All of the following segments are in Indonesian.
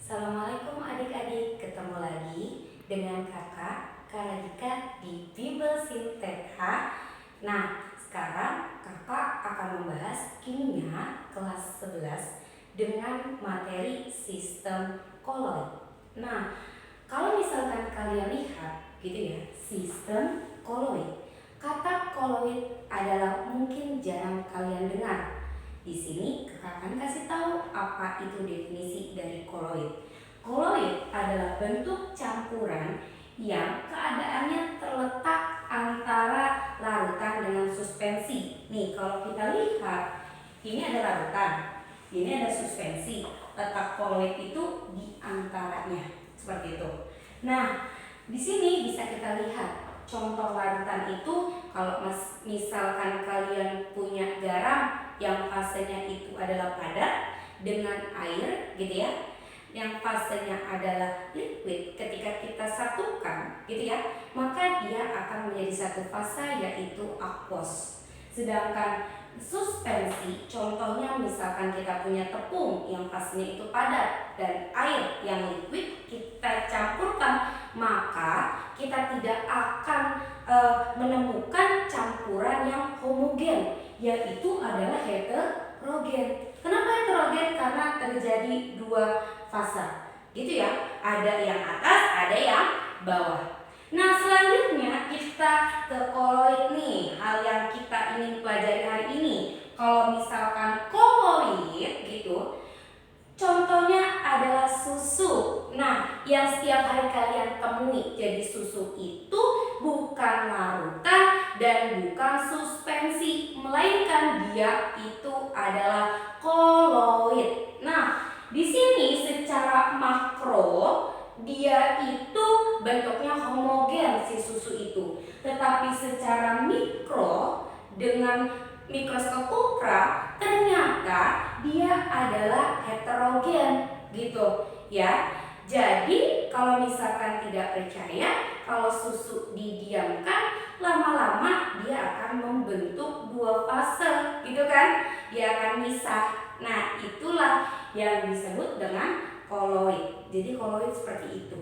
Assalamualaikum adik-adik, ketemu lagi dengan kakak Karadika di Bimbel Sintek. Nah, sekarang kakak akan membahas kimia kelas 11 dengan materi sistem koloid. Nah, kalau misalkan kalian lihat gitu ya, sistem koloid. Kata koloid adalah mungkin jarang kalian dengar. Di sini kakak akan kasih tahu apa itu definisi dari koloid. Koloid adalah bentuk campuran yang keadaannya terletak antara larutan dengan suspensi. Nih, kalau kita lihat, ini ada larutan, ini ada suspensi. Letak koloid itu di antaranya, seperti itu. Nah, di sini bisa kita lihat contoh larutan itu. Kalau misalkan kalian punya garam yang fasenya itu adalah padat dengan air gitu ya, yang fasenya adalah liquid, ketika kita satukan gitu ya, maka dia akan menjadi satu fase yaitu aquos. Sedangkan suspensi, contohnya misalkan kita punya tepung yang fasenya itu padat dan air yang liquid, kita campurkan, maka kita tidak akan menemukan campuran yang homogen, yaitu adalah heterogen. Kenapa heterogen? Karena terjadi dua fase gitu ya, ada yang atas, ada yang bawah. Nah, selanjutnya kita ke koloid nih, hal yang kita ingin pelajari hari ini. Kalau misalkan koloid gitu, contohnya adalah susu. Nah, yang setiap hari kalian temui, jadi susu itu bukan larutan dan bukan suspensi, melainkan dia itu adalah koloid. Nah, di sini secara makro dia itu bentuknya homogen si susu itu, tetapi secara mikro dengan mikroskop ultra ternyata dia adalah heterogen gitu ya. Jadi kalau misalkan tidak percaya, kalau susu didiamkan, lama-lama dia akan membentuk dua fase gitu kan, dia akan misah. Nah, itulah yang disebut dengan koloid. Jadi koloid seperti itu.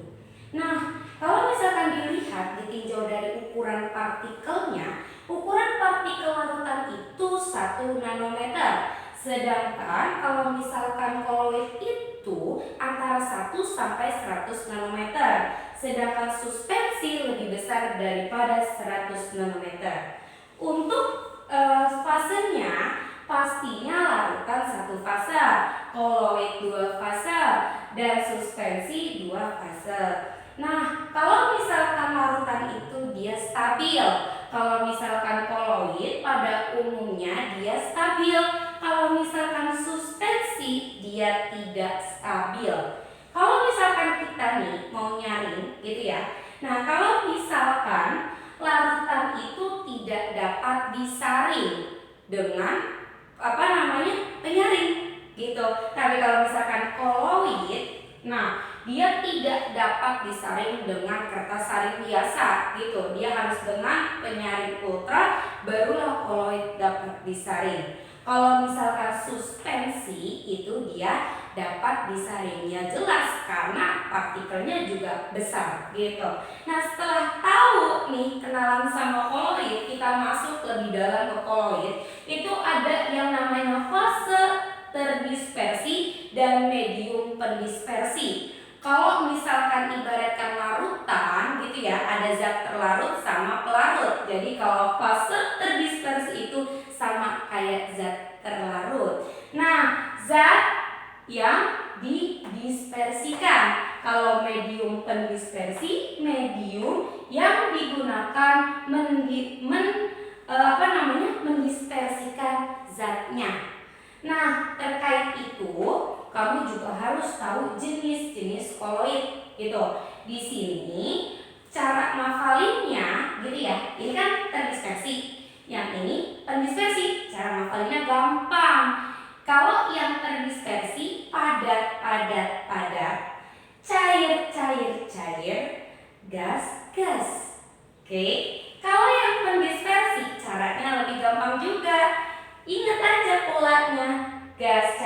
Nah, kalau misalkan dilihat, ditinjau dari ukuran partikelnya, ukuran partikel larutan itu 1 nanometer. Sedangkan kalau misalkan koloid itu antara 1 sampai 100 nanometer. Sedangkan suspensi lebih besar daripada 100 nanometer. Untuk fasenya, pastinya larutan 1 fase, koloid 2 fase, dan suspensi 2 fase. Nah, kalau misalkan larutan itu dia stabil, kalau misalkan koloid pada umumnya dia stabil, kalau misalkan suspensi dia tidak stabil. Kalau misalkan kita nih mau nyaring gitu ya, nah kalau misalkan larutan itu tidak dapat disaring dengan penyaring gitu. Tapi kalau misalkan koloid, nah dia tidak dapat disaring dengan kertas saring biasa gitu. Dia harus dengan penyaring ultra, barulah koloid dapat disaring. Kalau misalkan suspensi itu dia dapat disaring, ya jelas karena partikelnya juga besar gitu. Nah, setelah tahu nih kenalan sama koloid, kita masuk lebih dalam ke koloid. Itu ada yang namanya fase terdispersi dan medium pendispersi. Kalau misalkan ibaratkan larutan gitu ya, ada zat terlarut sama pelarut. Jadi kalau fase terdispersi itu sama kayak zat terlarut. Nah, zat yang didispersikan. Kalau medium pendispersi, medium yang digunakan mendispersikan zatnya. Nah, terkait itu kamu juga harus tahu jenis-jenis koloid gitu. Di sini cara ngafalinnya gitu ya. Ini kan terdispersi, yang ini pendispersi. Cara ngafalinnya gampang. Kalau yang terdispersi padat, cair, gas. Oke. Kalau yang pendispersi caranya lebih gampang juga. Ingat aja polanya. Gas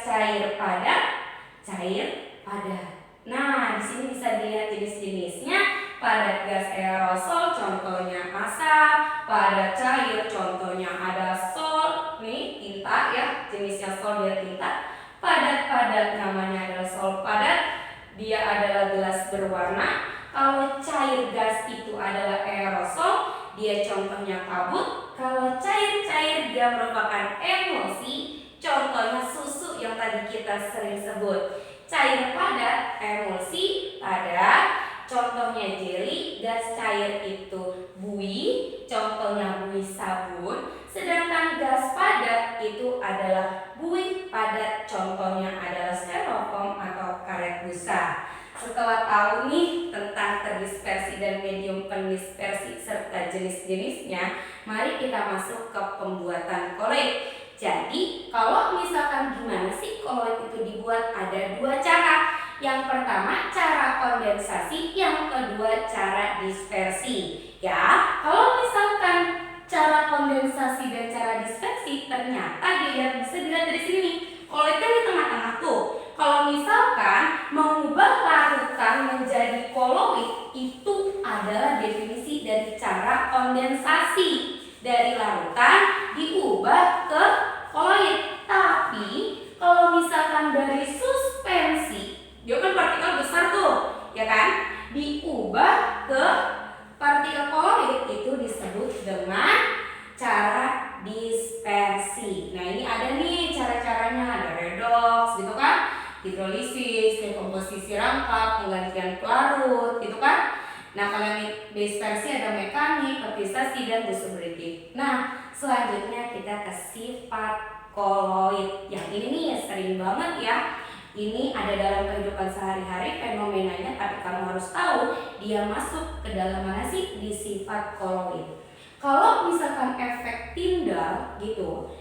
cair padat, cair, padat. Nah, di sini bisa dilihat jenis-jenisnya. Padat gas aerosol, contohnya asap. Padat cair, contohnya ada sol. Nih tinta ya, jenisnya sol dia tinta. Padat namanya adalah sol padat. Dia adalah gelas berwarna. Kalau cair gas itu adalah aerosol, dia contohnya kabut. Kalau cair dia merupakan emulsi, contohnya susu yang tadi kita sering sebut. Cair padat, emulsi padat, contohnya jelly. Gas cair itu buih, contohnya buih sabun. Sedangkan gas padat itu adalah buih padat, contohnya adalah styrofoam atau karet busa. Setelah tahu nih tentang terdispersi dan medium pendispersi serta jenis-jenisnya, mari kita masuk ke pembuatan koloid. Jadi, kalau misalkan gimana sih koloid itu dibuat, ada dua cara. Yang pertama cara kondensasi, yang kedua cara dispersi. Ya, kalau misalkan cara kondensasi dan cara dispersi, ternyata bisa dilihat dari sini nih. Koloid kan di tengah-tengah tuh. Kalau misalkan mengubah larutan menjadi koloid, itu adalah definisi dari cara kondensasi. Dari larutan diubah ke koloid. Tapi kalau misalkan dari suspensi, dia kan partikel besar tuh, ya kan? Diubah ke partikel koloid, itu disebut dengan cara dispersi. Nah, ini ada nih cara-caranya, ada redox gitu kan, hidrolisis, dekomposisi rangkap, penggantian pelarut gitu kan. Nah, kalau dispersi ada mekanik, perpisasi, dan distributif. Nah, selanjutnya kita ke sifat koloid. Yang ini nih sering banget ya. Ini ada dalam kehidupan sehari-hari fenomenanya, tapi kamu harus tahu dia masuk ke dalam mana sih di sifat koloid. Kalau misalkan efek Tyndall gitu,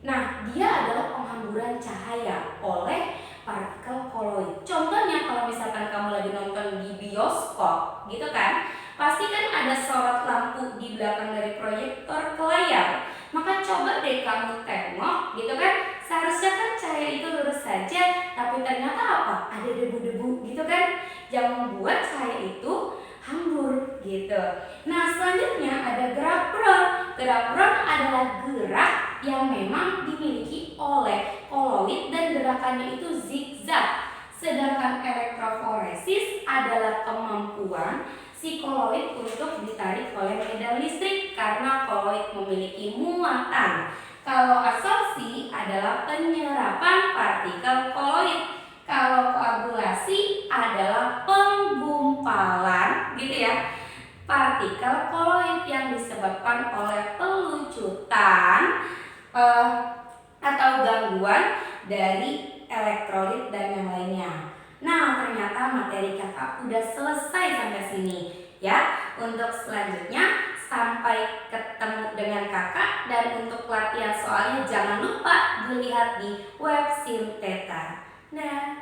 nah dia adalah penghamburan cahaya oleh partikel koloid. Contohnya kalau misalkan kamu lagi nonton di bioskop gitu kan, pasti kan ada sorot lampu di belakang dari proyektor ke layar. Maka coba deh kamu tengok gitu kan, seharusnya kan cahaya itu lurus saja, tapi ternyata apa? Ada debu-debu gitu kan, yang membuat cahaya itu hambur gitu. Nah, selanjutnya ada gerak Brown. Gerak Brown adalah gerak yang memang dimiliki oleh koloid dan gerakannya itu zigzag. Sedangkan elektroforesis adalah kemampuan si koloid untuk ditarik oleh medan listrik karena koloid memiliki muatan. Kalau absorpsi adalah penyerapan partikel koloid. Kalau koagulasi adalah penggumpalan gitu ya, partikel koloid yang disebabkan oleh pelucutan atau gangguan dari elektrolit dan yang lainnya. Nah, ternyata materi kakak udah selesai sampai sini ya. Untuk selanjutnya sampai ketemu dengan kakak, dan untuk latihan soalnya jangan lupa dilihat di web Simteta. Nah.